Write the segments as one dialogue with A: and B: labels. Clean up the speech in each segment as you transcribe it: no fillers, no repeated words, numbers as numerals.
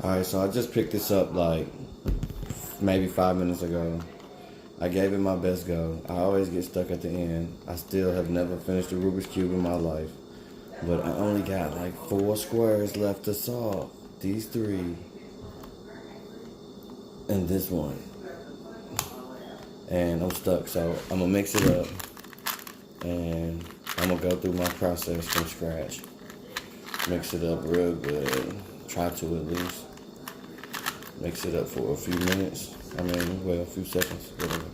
A: Alright, so I just picked this up like maybe 5 minutes ago. I gave it my best go. I always get stuck at the end. I still have never finished a Rubik's Cube in my life. But I only got like 4 squares left to solve. These 3. And this one. And I'm stuck, so I'm gonna mix it up. And I'm gonna go through my process from scratch. Mix it up real good. Try to at least. Mix it up for a few minutes. A few seconds, whatever.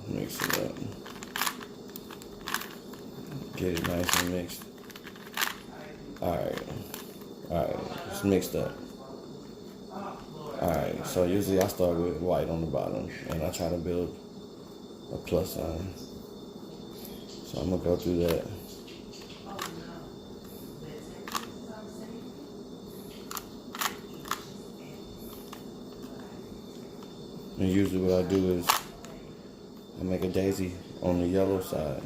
A: Mix it up. Get it nice and mixed. Alright, it's mixed up. Alright, so usually I start with white on the bottom and I try to build a plus sign. So I'm gonna go through that. And usually what I do is I make a daisy on the yellow side.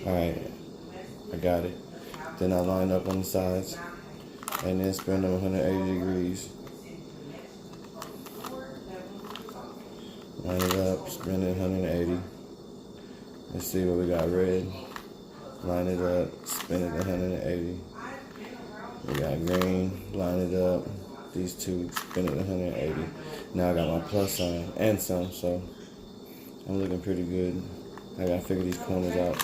A: Alright, I got it. Then I line up on the sides and then spin them 180 degrees. Line it up, spin it 180. Let's see what we got. Red. Line it up, spin it 180. We got green, line it up. These 2, spin it 180. Now I got my plus sign and some, so I'm looking pretty good. I gotta figure these corners out.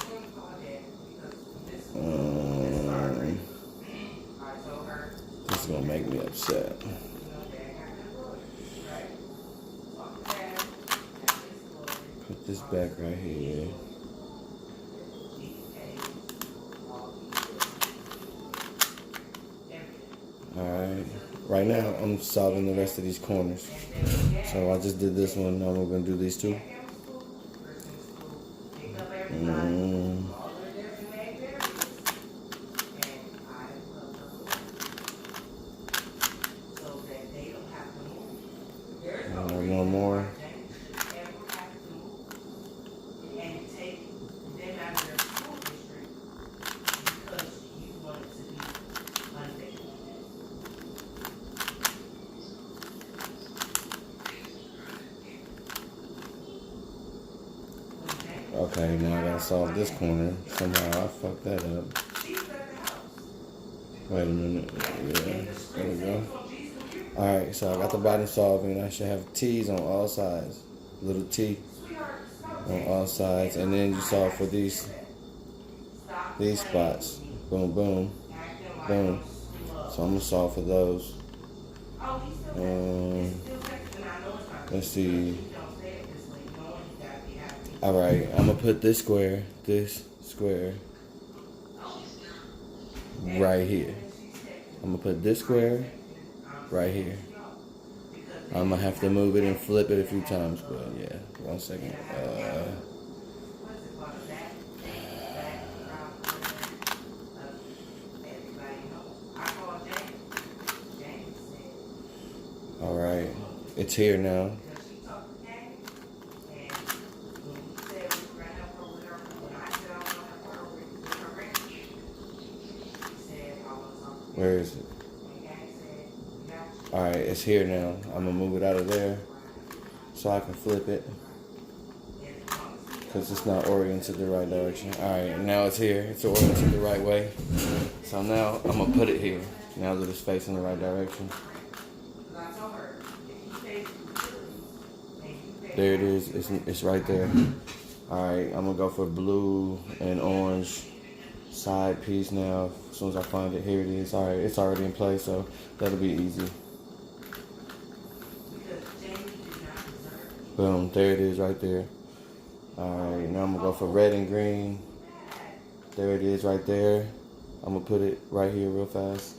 A: This is gonna make me upset. Put this back right here. Alright, right now I'm solving the rest of these corners. So I just did this one, now we're going to do these 2. One more. Okay, now I gotta solve this corner. Somehow I fucked that up. Wait a minute. Yeah, there we go. Alright, so I got the bottom solved and I should have T's on all sides. Little T on all sides. And then you solve for these spots. Boom, boom, boom. So I'm gonna solve for those. Let's see. Alright, I'm gonna put this square right here. I'm gonna put this square right here. I'm gonna have to move it and flip it a few times, but yeah, 1 second. Alright, it's here now. Where is it? Alright, it's here now. I'm going to move it out of there so I can flip it. Because it's not oriented the right direction. Alright, now it's here. It's oriented the right way. So now I'm going to put it here. Now that it's facing the right direction. There it is. It's right there. Alright, I'm going to go for blue and orange side piece now. As soon as I find it, here it is. Alright, it's already in place, so that'll be easy. Boom, there it is right there. Alright, now I'm gonna go for red and green. There it is right there. I'm gonna put it right here real fast.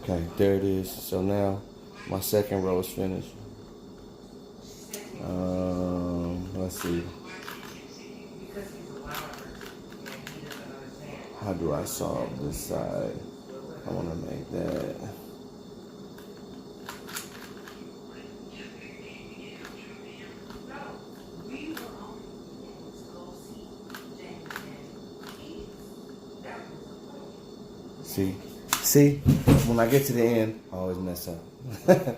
A: Okay, there it is. So now my second row is finished. Let's see. How do I solve this side? I want to make that. See, when I get to the end, I always mess up.